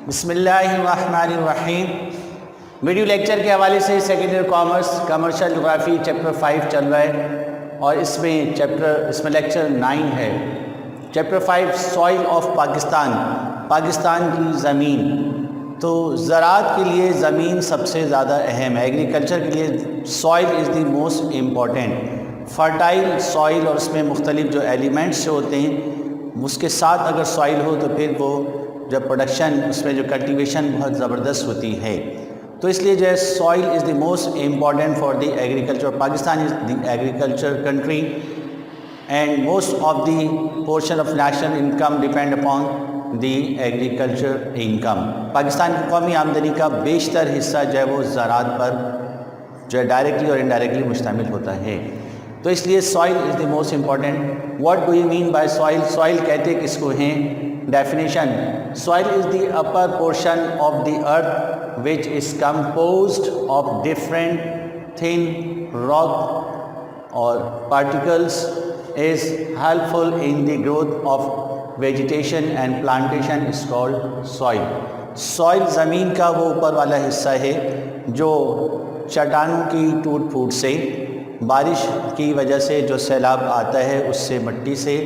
بسم اللہ الرحمن الرحیم۔ ویڈیو لیکچر کے حوالے سے سیکنڈری کامرس کمرشل جغرافی چیپٹر 5 چل رہا ہے اور اس میں لیکچر 9 ہے۔ Chapter 5 soil of Pakistan, Pakistan کی زمین۔ تو زراعت کے لیے زمین سب سے زیادہ اہم ہے، ایگریکلچر کے لیے soil is the most important. Fertile soil اور اس میں مختلف جو ایلیمنٹس جو ہوتے ہیں اس کے ساتھ اگر سوائل ہو تو پھر وہ جب پروڈکشن اس میں جو کلٹیویشن بہت زبردست ہوتی ہے، تو اس لیے جو ہے soil is the most important for the agriculture. Pakistan is the agriculture country and most of the portion of national income depend upon the agriculture income. Pakistan کی قومی آمدنی کا بیشتر حصہ جو ہے وہ زراعت پر جو ہے ڈائریکٹلی اور انڈائریکٹلی مشتمل ہوتا ہے، تو اس لیے soil is the most important. What do you mean by soil? Soil کہتے کس کو ہیں؟ Definition: soil is the upper portion of the earth which is composed of different thin rock or particles, is helpful in the growth of vegetation and plantation is called soil. soil زمین کا وہ اوپر والا حصہ ہے جو چٹانوں کی ٹوٹ پھوٹ سے، بارش کی وجہ سے جو سیلاب آتا ہے اس سے، مٹی سے،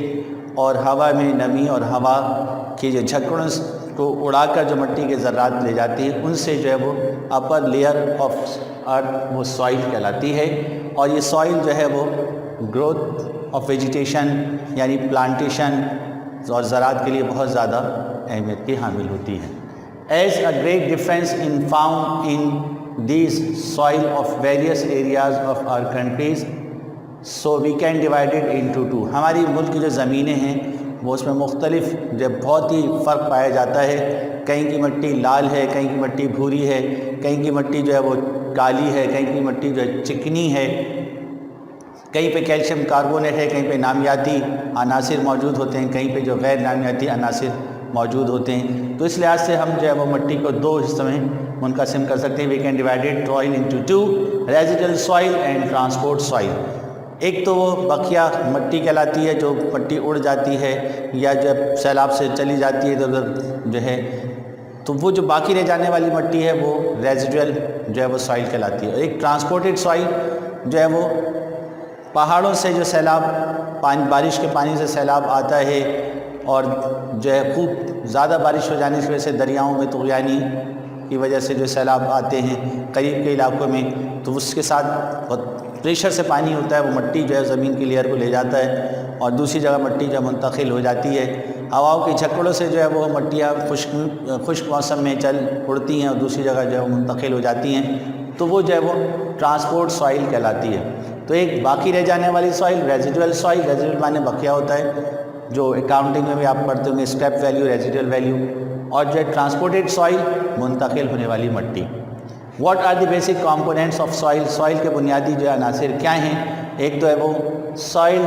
اور ہوا میں نمی اور ہوا کی جو جھکڑوں کو اڑا کر جو مٹی کے ذرات لے جاتی ہے ان سے جو ہے وہ اپر لیئر آف ارتھ وہ سوائل کہلاتی ہے۔ اور یہ سوائل جو ہے وہ گروتھ آف ویجیٹیشن یعنی پلانٹیشن اور زراعت کے لیے بہت زیادہ اہمیت کی حامل ہوتی ہے۔ As a great difference in found in these soil of various areas of our countries, so we can divided into two. ہماری ملک کی جو زمینیں ہیں وہ اس میں مختلف جب بہت ہی فرق پایا جاتا ہے، کہیں کی مٹی لال ہے، کہیں کی مٹی بھوری ہے، کہیں کی مٹی جو ہے وہ کالی ہے، کہیں کی مٹی جو ہے چکنی ہے، کہیں پہ کیلشیم کاربونیٹ ہے، کہیں پہ نامیاتی عناصر موجود ہوتے ہیں، کہیں پہ جو غیر نامیاتی عناصر موجود ہوتے ہیں۔ تو اس لحاظ سے ہم جو ہے وہ مٹی کو دو حصوں میں منقسم کر سکتے ہیں۔ We can divided soil into two, residual soil and transport soil. ایک تو وہ بقیہ مٹی کہلاتی ہے جو مٹی اڑ جاتی ہے یا جب سیلاب سے چلی جاتی ہے ادھر ادھر جو ہے، تو وہ جو باقی رہ جانے والی مٹی ہے وہ ریزیڈول جو ہے وہ سوائل کہلاتی ہے۔ اور ایک ٹرانسپورٹڈ سوائل جو ہے وہ پہاڑوں سے جو سیلاب بارش کے پانی سے سیلاب آتا ہے اور جو ہے خوب زیادہ بارش ہو جانے کی وجہ سے دریاؤں میں طغیانی کی وجہ سے جو سیلاب آتے ہیں قریب کے علاقوں میں، تو اس کے ساتھ بہت پریشر سے پانی ہوتا ہے، وہ مٹی جو ہے زمین کی لیئر کو لے جاتا ہے اور دوسری جگہ مٹی جو منتقل ہو جاتی ہے۔ ہواؤں کی جھکڑوں سے جو ہے وہ مٹیاں خشک موسم میں چل اڑتی ہیں اور دوسری جگہ جو ہے وہ منتقل ہو جاتی ہیں، تو وہ جو ہے وہ ٹرانسپورٹ سوائل کہلاتی ہے۔ تو ایک باقی رہ جانے والی سوائل ریزیڈول سوائل، ریزیڈول معنی بقیہ ہوتا ہے، جو اکاؤنٹنگ میں بھی آپ پڑھتے ہوں گے، اسکریپ ویلیو، ریزیڈول ویلیو، اور جو ہے ٹرانسپورٹڈ سوائل منتقل ہونے والی مٹی۔ What are the basic components of soil? Soil کے بنیادی جو عناصر کیا ہیں؟ ایک تو ہے وہ سوائل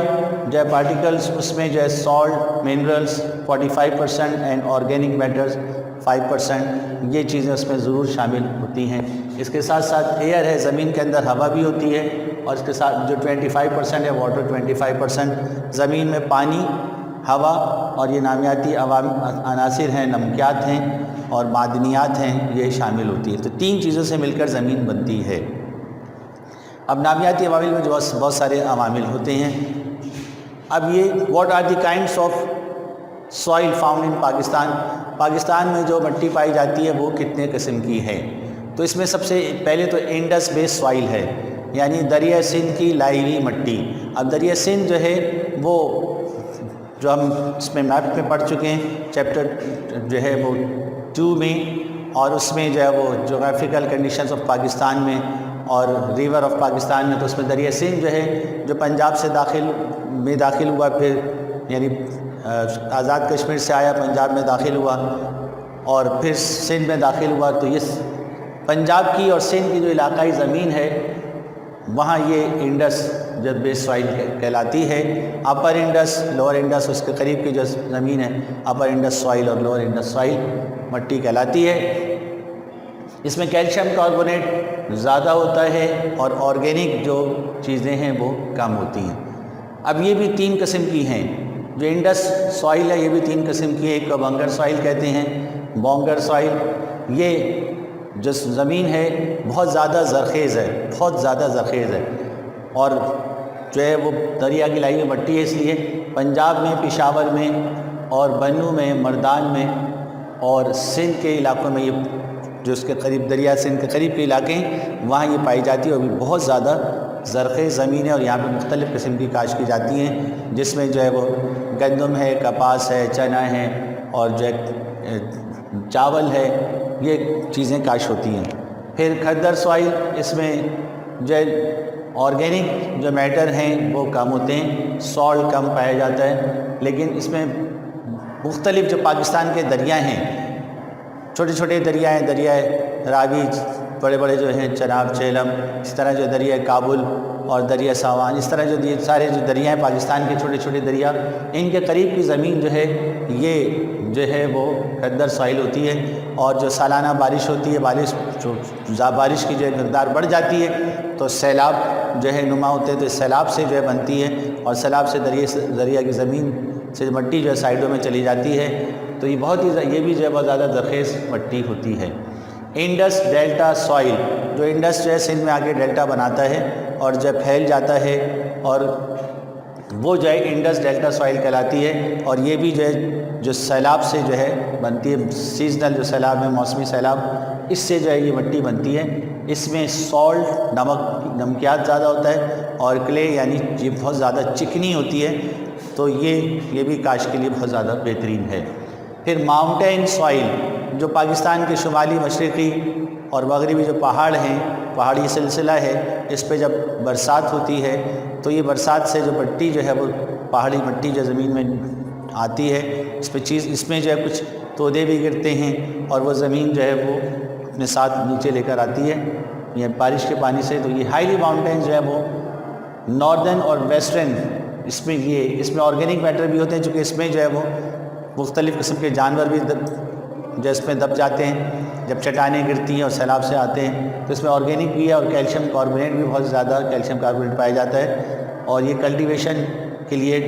جو ہے پارٹیکلز، اس میں جو ہے salt, minerals 45% and organic matters 5%، یہ چیزیں اس میں ضرور شامل ہوتی ہیں۔ اس کے ساتھ ساتھ ایئر ہے، زمین کے اندر ہوا بھی ہوتی ہے، اور اس کے ساتھ جو 25% ہے واٹر 25%۔ زمین میں پانی، ہوا اور یہ نامیاتی عناصر ہیں، نمکیات ہیں اور معدنیات ہیں، یہ شامل ہوتی ہے۔ تو تین چیزوں سے مل کر زمین بنتی ہے۔ اب نامیاتی عوامل میں جو بہت سارے عوامل ہوتے ہیں۔ اب یہ what are the kinds of soil found in Pakistan? Pakistan میں جو مٹی پائی جاتی ہے وہ کتنے قسم کی ہے؟ تو اس میں سب سے پہلے تو انڈس بیس سوائل ہے، یعنی دریا سندھ کی لائی ہوئی مٹی۔ اب دریا سندھ جو ہے وہ جو ہم اس میں میپ میں پڑھ چکے ہیں چیپٹر جو ہے وہ 2 میں، اور اس میں جو ہے وہ جغرافیکل کنڈیشنز آف پاکستان میں اور ریور آف پاکستان میں، تو اس میں دریا سندھ جو ہے جو پنجاب سے داخل ہوا، پھر یعنی آزاد کشمیر سے آیا، پنجاب میں داخل ہوا اور پھر سندھ میں داخل ہوا، تو یہ پنجاب کی اور سندھ کی جو علاقائی زمین ہے وہاں یہ انڈس جو بیس سوائل کہلاتی ہے۔ اپر انڈس، لوور انڈس، اس کے قریب کی جو زمین ہے اپر انڈس سوائل اور لوور انڈس سوائل مٹی کہلاتی ہے۔ اس میں کیلشیم کاربونیٹ زیادہ ہوتا ہے اور آرگینک جو چیزیں ہیں وہ کم ہوتی ہیں۔ اب یہ بھی 3 قسم کی ہیں، جو انڈس سوائل ہے یہ بھی 3 قسم کی ہے۔ ایک کو بنگر سوائل کہتے ہیں، بونگر سوائل، یہ جو زمین ہے بہت زیادہ زرخیز ہے، بہت زیادہ زرخیز ہے، اور جو ہے وہ دریا کی لائی ہوئی مٹی ہے، اس لیے پنجاب میں، پشاور میں اور بنو میں، مردان میں اور سندھ کے علاقوں میں، یہ جو اس کے قریب دریا سندھ کے قریب کے علاقے ہیں وہاں یہ پائی جاتی ہے، اور بھی بہت زیادہ زرخیز زمین ہے، اور یہاں پہ مختلف قسم کی کاشت کی جاتی ہیں، جس میں جو ہے وہ گندم ہے، کپاس ہے، چنا ہے اور جو ہے چاول ہے، یہ چیزیں کاشت ہوتی ہیں۔ پھر کھدر سوائل، اس میں جو آرگینک جو میٹر ہیں وہ کم ہوتے ہیں، سالٹ کم پایا جاتا ہے، لیکن اس میں مختلف جو پاکستان کے دریا ہیں، چھوٹے چھوٹے دریا ہیں، دریائے راوی، بڑے بڑے جو ہیں چناب، چیلم، اس طرح جو دریا کابل اور دریا ساوان، اس طرح جو سارے جو دریا ہیں پاکستان کے چھوٹے چھوٹے دریا، ان کے قریب کی زمین جو ہے یہ جو ہے وہ کھدر سوائل ہوتی ہے، اور جو سالانہ بارش ہوتی ہے، بارش کی جو مقدار بڑھ جاتی ہے تو سیلاب جو ہے نما ہوتے ہیں، تو اس سیلاب سے جو ہے بنتی ہے، اور سیلاب سے دریا کی زمین سے مٹی جو ہے سائڈوں میں چلی جاتی ہے، تو یہ بہت ہی یہ بھی جو ہے بہت زیادہ زرخیز مٹی ہوتی ہے۔ انڈس ڈیلٹا سوائل، جو انڈس جو ہے سندھ میں آگے ڈیلٹا بناتا ہے اور جب پھیل جاتا ہے، اور وہ جو ہے انڈس ڈیلٹا سوائل کہلاتی ہے، اور یہ بھی جو ہے جو سیلاب سے جو ہے بنتی ہے، سیزنل جو سیلاب ہے، موسمی سیلاب، اس سے جو ہے یہ مٹی بنتی ہے۔ اس میں سالٹ، نمکیات زیادہ ہوتا ہے، اور کلے یعنی یہ بہت زیادہ چکنی ہوتی ہے، تو یہ بھی کاشت کے لیے بہت زیادہ بہترین ہے۔ پھر ماؤنٹین سوائل، جو پاکستان کے شمالی مشرقی اور مغربی جو پہاڑ ہیں، پہاڑی سلسلہ ہے، اس پہ جب برسات ہوتی ہے تو یہ برسات سے جو مٹی جو ہے وہ پہاڑی مٹی جو زمین میں آتی ہے، اس میں جو ہے کچھ تودے بھی گرتے ہیں، اور وہ زمین جو ہے وہ اپنے ساتھ نیچے لے کر آتی ہے یہ بارش کے پانی سے۔ تو یہ ہائیلی ماؤنٹین جو ہے وہ ناردرن اور ویسٹرن، اس میں آرگینک میٹر بھی ہوتے ہیں، چونکہ اس میں جو ہے وہ مختلف قسم کے جانور بھی جو اس میں دب جاتے ہیں جب چٹانیں گرتی ہیں اور سیلاب سے آتے ہیں، تو اس میں آرگینک بھی ہے، اور کیلشیم کاربونیٹ بھی بہت زیادہ کیلشیم کاربونیٹ پایا جاتا ہے، اور یہ کلٹیویشن کے لیے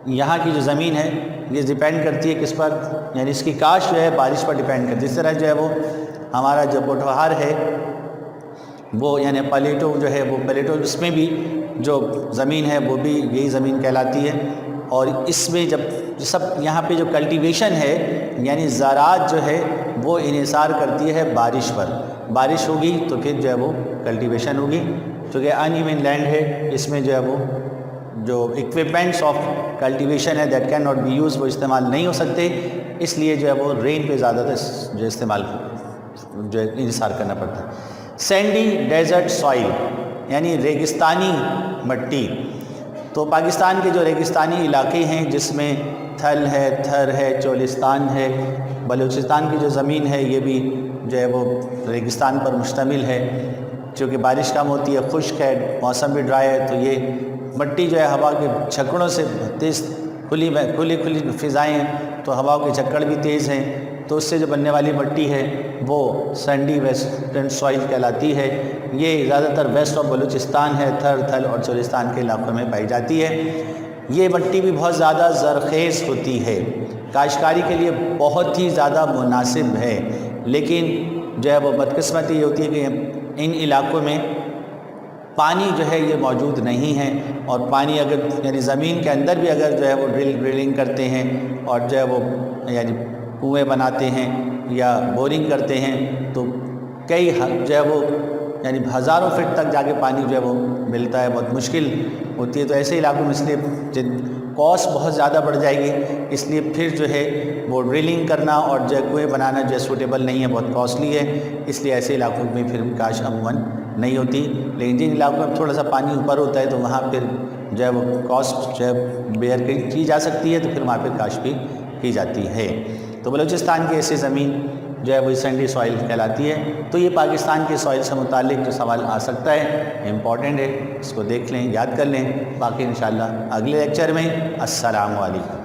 یہاں کی جو زمین ہے یہ ڈیپینڈ کرتی ہے کس پر، یعنی اس کی کاشت جو ہے بارش پر ڈیپینڈ کرتی ہے۔ جس طرح جو ہے وہ ہمارا جو پوٹھوہار ہے وہ یعنی پلیٹو جو ہے وہ پلیٹو، اس میں بھی جو زمین ہے وہ بھی یہی زمین کہلاتی ہے، اور اس میں جب سب یہاں پہ جو کلٹیویشن ہے یعنی زراعت جو ہے وہ انحصار کرتی ہے بارش پر، بارش ہوگی تو پھر جو ہے وہ کلٹیویشن ہوگی، کیونکہ ان ایون لینڈ ہے، اس میں جو ہے وہ جو اکوپمنٹس آف کلٹیویشن ہے that can not be use, وہ استعمال نہیں ہو سکتے، اس لیے جو ہے وہ رین پہ زیادہ جو استعمال جو ہے انحصار کرنا پڑتا ہے۔ سینڈی ڈیزرٹ سوائل یعنی ریگستانی مٹی، تو پاکستان کے جو ریگستانی علاقے ہیں جس میں تھل ہے، تھر ہے، چولستان ہے، بلوچستان کی جو زمین ہے یہ بھی جو ہے وہ ریگستان پر مشتمل ہے، چونکہ بارش کم ہوتی ہے، خشک ہے، موسم بھی ڈرائی ہے، تو یہ مٹی جو ہے ہوا کے جھکڑوں سے تیز، کھلی فضائیں، تو ہوا کے جھکڑ بھی تیز ہیں، تو اس سے جو بننے والی مٹی ہے وہ سینڈی ویسٹرن سوائل کہلاتی ہے۔ یہ زیادہ تر ویسٹ آف بلوچستان ہے، تھر، تھل اور چولستان کے علاقوں میں پائی جاتی ہے۔ یہ مٹی بھی بہت زیادہ زرخیز ہوتی ہے، کاشتکاری کے لیے بہت ہی زیادہ مناسب ہے، لیکن جو ہے وہ بدقسمتی یہ ہوتی ہے کہ ان علاقوں میں پانی جو ہے یہ موجود نہیں ہے، اور پانی اگر یعنی زمین کے اندر بھی اگر جو ہے وہ ڈرلنگ کرتے ہیں اور جو ہے وہ یعنی کنویں بناتے ہیں یا بورنگ کرتے ہیں تو کئی جو ہے وہ یعنی ہزاروں فٹ تک جا کے پانی جو ہے وہ ملتا ہے، بہت مشکل ہوتی ہے، تو ایسے علاقوں میں اس لیے کاسٹ بہت زیادہ بڑھ جائے گی، اس لیے پھر جو ہے وہ ڈرلنگ کرنا اور جو ہے کنویں بنانا جو ہے سوٹیبل نہیں ہے، بہت کاسٹلی ہے، اس لیے ایسے علاقوں میں پھر کاشت عموماً نہیں ہوتی۔ لیکن جن علاقوں میں تھوڑا سا پانی اوپر ہوتا ہے تو وہاں پھر جو ہے وہ کاسٹ جو ہے بیئر کی جا سکتی ہے، تو پھر وہاں پہ کاشت بھی کی جاتی ہے۔ تو بلوچستان کی ایسی زمین جو ہے وہ سینڈی سوائل کہلاتی ہے۔ تو یہ پاکستان کے سوائل سے متعلق جو سوال آ سکتا ہے امپورٹنٹ ہے، اس کو دیکھ لیں، یاد کر لیں، باقی انشاءاللہ اگلے لیکچر میں۔ السلام علیکم۔